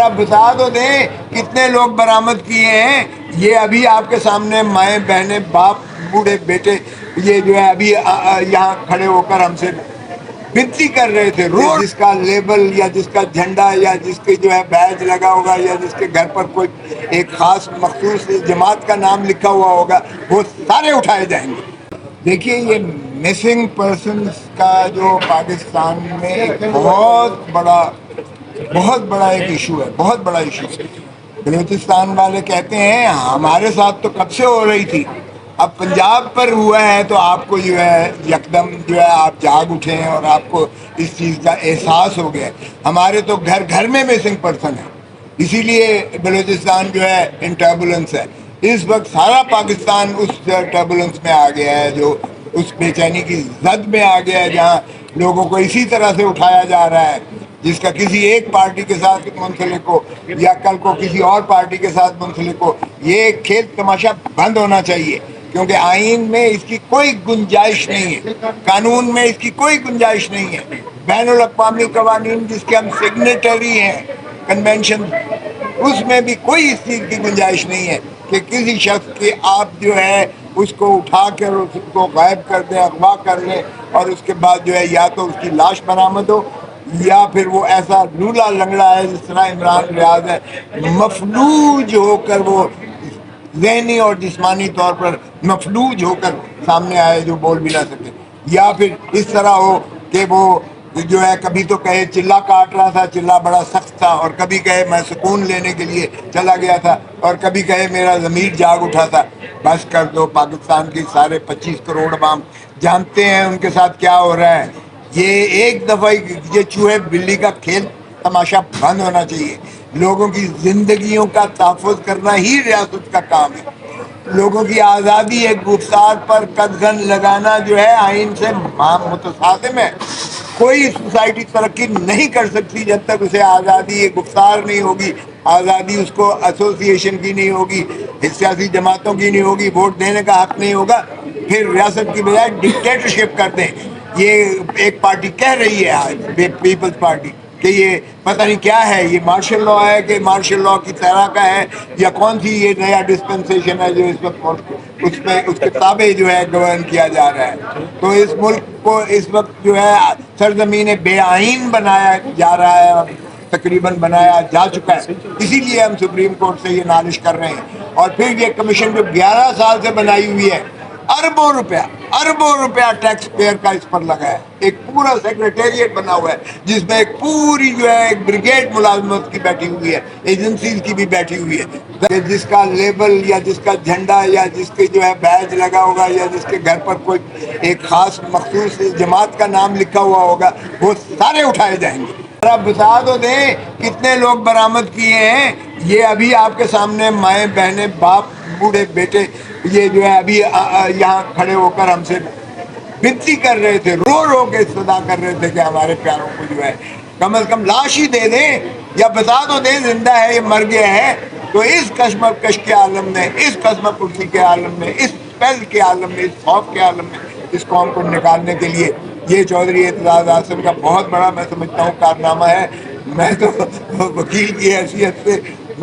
آپ بتا تو دیں کتنے لوگ برآمد کیے ہیں. یہ ابھی آپ کے سامنے مائیں بہنیں باپ بوڑھے بیٹے یہ جو ہے ابھی یہاں کھڑے ہو کر ہم سے بنتی کر رہے تھے. جس کا لیبل یا جس کا جھنڈا یا جس کے جو ہے بیج لگا ہوگا یا جس کے گھر پر کوئی ایک خاص مخصوص جماعت کا نام لکھا ہوا ہوگا وہ سارے اٹھائے جائیں گے. دیکھیے یہ مسنگ پرسنس کا جو پاکستان میں ایک بہت بڑا ایک ایشو ہے, بہت بڑا ایشو ہے. بلوچستان والے کہتے ہیں ہمارے ساتھ تو کب سے ہو رہی تھی, اب پنجاب پر ہوا ہے تو آپ کو جو ہے یکدم جو ہے آپ جاگ اٹھے ہیں اور آپ کو اس چیز کا احساس ہو گیا. ہمارے تو گھر گھر میں مسنگ پرسن ہے, اسی لیے بلوچستان جو ہے ان ٹربولنس ہے. اس وقت سارا پاکستان اس ٹربولنس میں آ گیا ہے, جو اس بے چینی کی زد میں آ گیا ہے, جہاں لوگوں کو اسی طرح سے اٹھایا جا رہا ہے جس کا کسی ایک پارٹی کے ساتھ منسلک ہو یا کل کو کسی اور پارٹی کے ساتھ منسلک ہو. یہ کھیل تماشا بند ہونا چاہیے, کیونکہ آئین میں اس کی کوئی گنجائش نہیں ہے, قانون میں اس کی کوئی گنجائش نہیں ہے. بین الاقوامی قوانین جس کے ہم سگنیٹری ہیں کنونشن, اس میں بھی کوئی اس چیز کی گنجائش نہیں ہے کہ کسی شخص کی آپ جو ہے اس کو اٹھا کر اس کو غائب کر دیں, اغوا کر لیں اور اس کے بعد جو ہے یا تو اس کی لاش برآمد ہو یا پھر وہ ایسا لولا لنگڑا ہے جس طرح عمران ریاض ہے, مفلوج ہو کر وہ ذہنی اور جسمانی طور پر مفلوج ہو کر سامنے آئے جو بول بھی نہ سکے, یا پھر اس طرح ہو کہ وہ جو ہے کبھی تو کہے چلا کاٹ رہا تھا, چلا بڑا سخت تھا, اور کبھی کہے میں سکون لینے کے لیے چلا گیا تھا, اور کبھی کہے میرا ضمیر جاگ اٹھا تھا. بس کر دو, پاکستان کی سارے 25 کروڑ عوام جانتے ہیں ان کے ساتھ کیا ہو رہا ہے. یہ ایک دفعہ یہ چوہے بلی کا کھیل تماشا بند ہونا چاہیے. لوگوں کی زندگیوں کا تحفظ کرنا ہی ریاست کا کام ہے. لوگوں کی آزادی ایک گفتار پر قدغن لگانا جو ہے آئین سے متصادم ہے. کوئی سوسائٹی ترقی نہیں کر سکتی جب تک اسے آزادی ایک گفتار نہیں ہوگی, آزادی اس کو ایسوسیشن کی نہیں ہوگی, سیاسی جماعتوں کی نہیں ہوگی, ووٹ دینے کا حق نہیں ہوگا. پھر ریاست کی بجائے ڈکٹیٹرشپ کر دیں. یہ ایک پارٹی کہہ رہی ہے آج پیپلز پارٹی کہ یہ پتہ نہیں کیا ہے, یہ مارشل لاء ہے کہ مارشل لاء کی طرح کا ہے یا کون سی یہ نیا ڈسپنسیشن ہے جو اس وقت اس میں اس کے تابع جو ہے گورن کیا جا رہا ہے. تو اس ملک کو اس وقت جو ہے سرزمین بے آئین بنایا جا رہا ہے, اور تقریباً بنایا جا چکا ہے. اسی لیے ہم سپریم کورٹ سے یہ نالش کر رہے ہیں. اور پھر یہ کمیشن جو 11 سال سے بنائی ہوئی ہے, اربوں روپیہ ٹیکس پیئر کا اس پر لگا ہے. ایک پورا سیکریٹریٹ بنا ہوا ہے جس میں ایک پوری جو ہے ایک بریگیڈ ملازمت کی بیٹھی ہوئی ہے, ایجنسیز کی بھی بیٹھی ہوئی ہے. جس کا لیبل یا جس کا جھنڈا یا جس کے جو ہے بیج لگا ہوگا یا جس کے گھر پر کوئی ایک خاص مخصوص جماعت کا نام لکھا ہوا ہوگا وہ سارے اٹھائے جائیں گے. آپ بتا تو دیں کتنے لوگ برآمد کیے ہیں. یہ ابھی آپ کے سامنے مائیں بہنیں باپ بوڑھے بیٹے یہ جو ہے ابھی یہاں کھڑے ہو کر ہم سے بنتی کر رہے تھے, رو کے صدا کر رہے تھے کہ ہمارے پیاروں کو جو ہے کم از کم لاش ہی دے دیں, یا بتا تو دیں زندہ ہے یہ مر گیا ہے. تو اس کشمکش کے عالم میں, اس قسم پرسی کے عالم میں, اس پہل کے عالم میں, اس خوف کے عالم میں اس قوم کو نکالنے کے لیے یہ چودھری اعتزاز احسن کا بہت بڑا میں سمجھتا ہوں کارنامہ ہے. میں تو وکیل کی حیثیت سے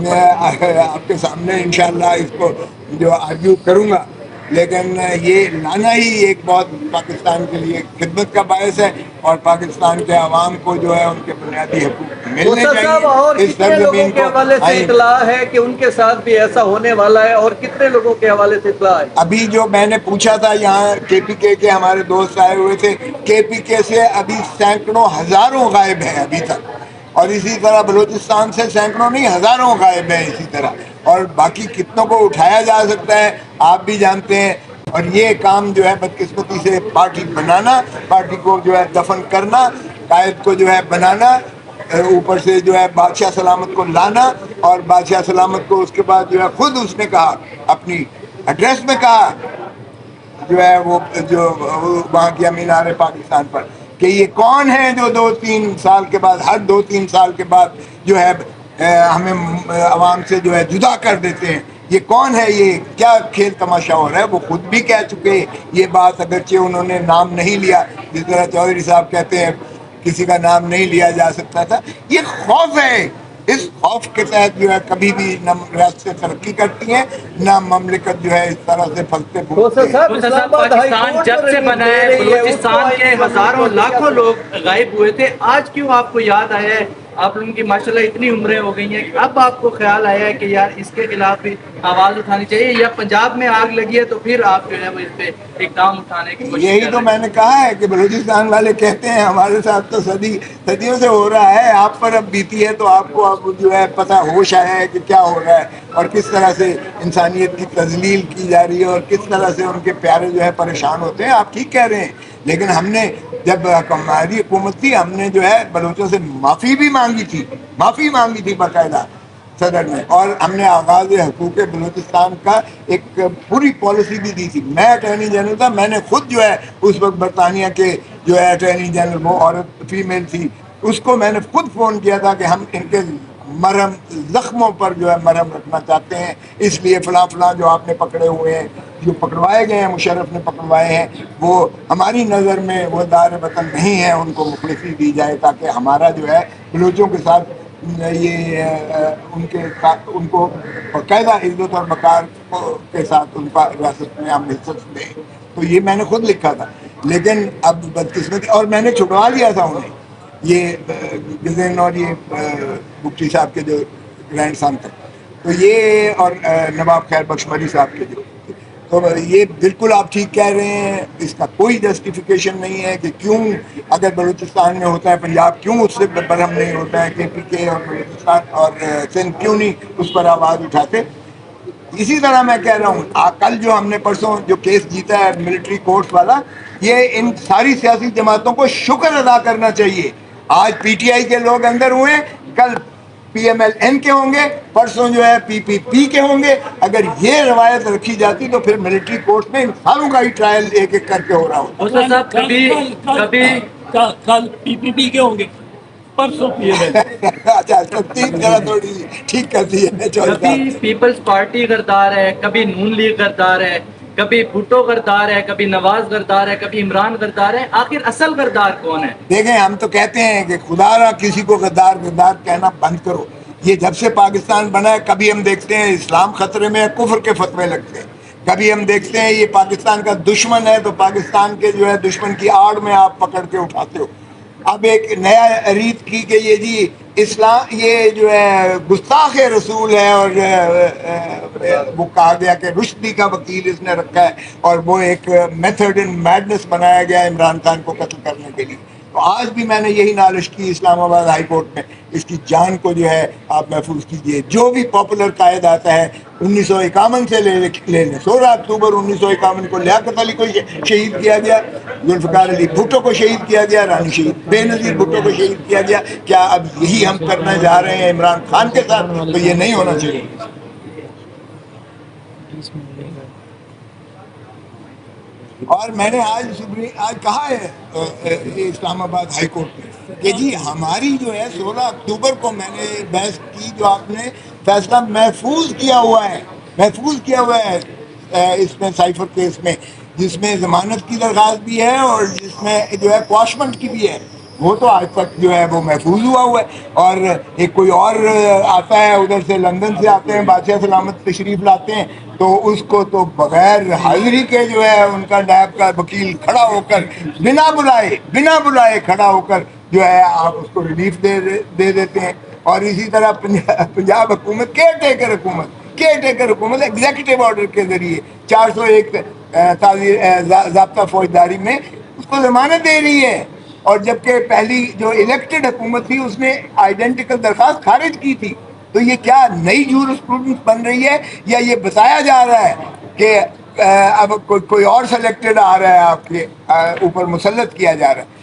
آپ کے سامنے انشاءاللہ اس کو جو آرگیو کروں گا, لیکن یہ لانا ہی ایک بہت پاکستان کے لیے خدمت کا باعث ہے, اور پاکستان کے عوام کو جو ہے ان کے بنیادی حقوق ملنے چاہیے. اور اس کتنے لوگوں کے حوالے سے اطلاع ہے کہ ان کے ساتھ بھی ایسا ہونے والا ہے, اور کتنے لوگوں کے حوالے سے اطلاع ہے؟ ابھی جو میں نے پوچھا تھا یہاں کے پی کے ہمارے دوست آئے ہوئے تھے, کے پی کے سے ابھی سینکڑوں ہزاروں غائب ہیں ابھی تک, اور اسی طرح بلوچستان سے سینکڑوں نہیں ہزاروں غائب ہیں اسی طرح, اور باقی کتنوں کو اٹھایا جا سکتا ہے آپ بھی جانتے ہیں. اور یہ کام جو ہے بدقسمتی سے پارٹی بنانا, پارٹی کو جو ہے دفن کرنا, قائد کو جو ہے بنانا, اوپر سے جو ہے بادشاہ سلامت کو لانا, اور بادشاہ سلامت کو اس کے بعد جو ہے خود اس نے کہا اپنی ایڈریس میں کہا جو ہے وہ جو وہاں کیا مینار پاکستان پر کہ یہ کون ہے جو 2-3 سال کے بعد, ہر 2-3 سال کے بعد جو ہے ہمیں عوام سے جو ہے جدا کر دیتے ہیں. یہ کون ہے, یہ کیا کھیل تماشا ہو رہا ہے. وہ خود بھی کہہ چکے یہ بات, اگرچہ انہوں نے نام نہیں لیا, جس طرح چودھری صاحب کہتے ہیں کسی کا نام نہیں لیا جا سکتا تھا. یہ خوف ہے اس خوف کے تحت جو ہے کبھی بھی نہ ریاستیں ترقی کرتی ہیں نہ مملکت جو ہے اس طرح سے پھلتے پھولتے ہیں۔ پاکستان جب سے بنا ہے بلوچستان کے ہزاروں لاکھوں لوگ غائب ہوئے تھے، آج کیوں آپ کو یاد آیا ہے؟ آپ لوگوں کی ماشاءاللہ اتنی عمریں ہو گئی ہیں کہ اب آپ کو خیال آیا ہے کہ یار اس کے خلاف بھی آواز اٹھانی چاہیے، یا پنجاب میں آگ لگی ہے تو پھر آپ جو ہے وہ اس پہ اقدام اٹھانے کی کوشش یہی کر تو رہے میں نے کہا ہے کہ بلوچستان والے کہتے ہیں ہمارے ساتھ تو صدیوں سے ہو رہا ہے، آپ پر اب بیتی ہے تو آپ کو اب جو ہے پتہ ہوش آیا ہے کہ کیا ہو رہا ہے اور کس طرح سے انسانیت کی تذلیل کی جا رہی ہے اور کس طرح سے ان کے پیارے جو ہے پریشان ہوتے ہیں۔ آپ ٹھیک کہہ رہے ہیں، لیکن ہم نے جب ہماری حکومت تھی ہم نے جو ہے بلوچوں سے معافی بھی مانگی تھی باقاعدہ صدر نے، اور ہم نے آغاز حقوق بلوچستان کا ایک پوری پالیسی بھی دی تھی۔ میں اٹارنی جنرل تھا، میں نے خود جو ہے اس وقت برطانیہ کے جو ہے اٹارنی جنرل، وہ عورت فیمیل تھی، اس کو میں نے خود فون کیا تھا کہ ہم ان کے مرہم زخموں پر جو ہے مرہم رکھنا چاہتے ہیں، اس لیے فلاں جو آپ نے پکڑے ہوئے ہیں، جو پکڑوائے گئے ہیں، مشرف نے پکڑوائے ہیں، وہ ہماری نظر میں وہ دار وطن نہیں ہیں، ان کو مخلصی دی جائے تاکہ ہمارا جو ہے بلوچوں کے ساتھ یہ ان کو باقاعدہ عزت اور وقار کے ساتھ ان کا ریاست میں ہم حصت دیں۔ تو یہ میں نے خود لکھا تھا، لیکن اب بدقسمتی، اور میں نے چھڑوا لیا تھا انہیں، یہ گزین اور یہ بگٹی صاحب کے جو گرینڈ سن تھے، تو یہ اور نواب خیر بخش مری صاحب کے جو، تو یہ بالکل آپ ٹھیک کہہ رہے ہیں، اس کا کوئی جسٹیفیکیشن نہیں ہے کہ کیوں اگر بلوچستان میں ہوتا ہے پنجاب کیوں اس سے برہم نہیں ہوتا ہے، کے پی کے اور بلوچستان اور سندھ کیوں نہیں اس پر آواز اٹھاتے۔ اسی طرح میں کہہ رہا ہوں، کل جو ہم نے پرسوں جو کیس جیتا ہے ملٹری کورٹس والا، یہ ان ساری سیاسی جماعتوں کو شکر ادا کرنا چاہیے۔ آج پی ٹی آئی کے لوگ اندر ہوئے، کل پی ایم ایل این کے ہوں گے، پرسوں جو ہے پی پی پی کے ہوں گے۔ اگر یہ روایت رکھی جاتی تو پھر ملٹری کورٹ میں ان ساروں کا ہی ٹرائل ایک ایک کر کے ہو رہا ہوتا۔ صاحب کل پی پی پی کے ہوں گے، پرسوں پی ایم ایل۔ اچھا ترتیب ذرا تھوڑی ٹھیک کر دی ہے کبھی پیپلز پارٹی غدار ہے، کبھی نون لیگ غدار ہے، کبھی بھٹو غدار ہے، کبھی نواز غدار ہے، کبھی عمران غدار ہے، آخر اصل غدار کون ہے؟ دیکھیں، ہم تو کہتے ہیں کہ خدا را کسی کو غدار کہنا بند کرو۔ یہ جب سے پاکستان بنا ہے کبھی ہم دیکھتے ہیں اسلام خطرے میں ہے، کفر کے فتوے لگتے ہیں، کبھی ہم دیکھتے ہیں یہ پاکستان کا دشمن ہے تو پاکستان کے جو ہے دشمن کی آڑ میں آپ پکڑ کے اٹھاتے ہو۔ اب ایک نیا ریت کی کہ یہ جی اسلام یہ جو ہے گستاخ رسول ہے، اور وہ کہا گیا کہ رشدی کا وکیل اس نے رکھا ہے، اور وہ ایک میتھڈ ان میڈنس بنایا گیا ہے عمران خان کو قتل کرنے کے لیے۔ تو آج بھی میں نے یہی نالش کی اسلام آباد ہائی کورٹ میں، اس کی جان کو جو ہے آپ محفوظ کیجئے۔ جو بھی پاپولر قائد آتا ہے 1951 سے لے لیں، 16 اکتوبر 1951 کو لیاقت علی کو شہید کیا گیا، ذوالفقار علی بھٹو کو شہید کیا گیا، رانی شہید بے نظیر بھٹو کو شہید کیا گیا۔ کیا اب یہی ہم کرنے جا رہے ہیں عمران خان کے ساتھ؟ تو یہ نہیں ہونا چاہیے۔ اور میں نے آج کہا ہے اسلام آباد ہائی کورٹ میں کہ جی ہماری جو ہے 16 اکتوبر کو میں نے بحث کی، جو آپ نے فیصلہ محفوظ کیا ہوا ہے اس میں سائفر کیس میں، جس میں ضمانت کی درخواست بھی ہے اور جس میں جو ہے کواشمنٹ کی بھی ہے، وہ تو آج تک جو ہے وہ محفوظ ہوا ہے۔ اور ایک کوئی اور آتا ہے ادھر سے، لندن سے آتے ہیں، بادشاہ سلامت تشریف لاتے ہیں، تو اس کو تو بغیر حاضری کے جو ہے ان کا نیب کا وکیل کھڑا ہو کر بنا بلائے کھڑا ہو کر جو ہے آپ اس کو ریلیف دے دیتے ہیں۔ اور اسی طرح پنجاب حکومت کیئر ٹیکر حکومت ایگزیکٹو آرڈر کے ذریعے 401 ضابطہ فوجداری میں اس کو ضمانت دے رہی ہے، اور جبکہ پہلی جو الیکٹڈ حکومت تھی اس نے آئیڈینٹیکل درخواست خارج کی تھی۔ تو یہ کیا نئی جورسپروڈنس بن رہی ہے، یا یہ بتایا جا رہا ہے کہ اب کوئی اور سلیکٹڈ آ رہا ہے آپ کے اوپر مسلط کیا جا رہا ہے؟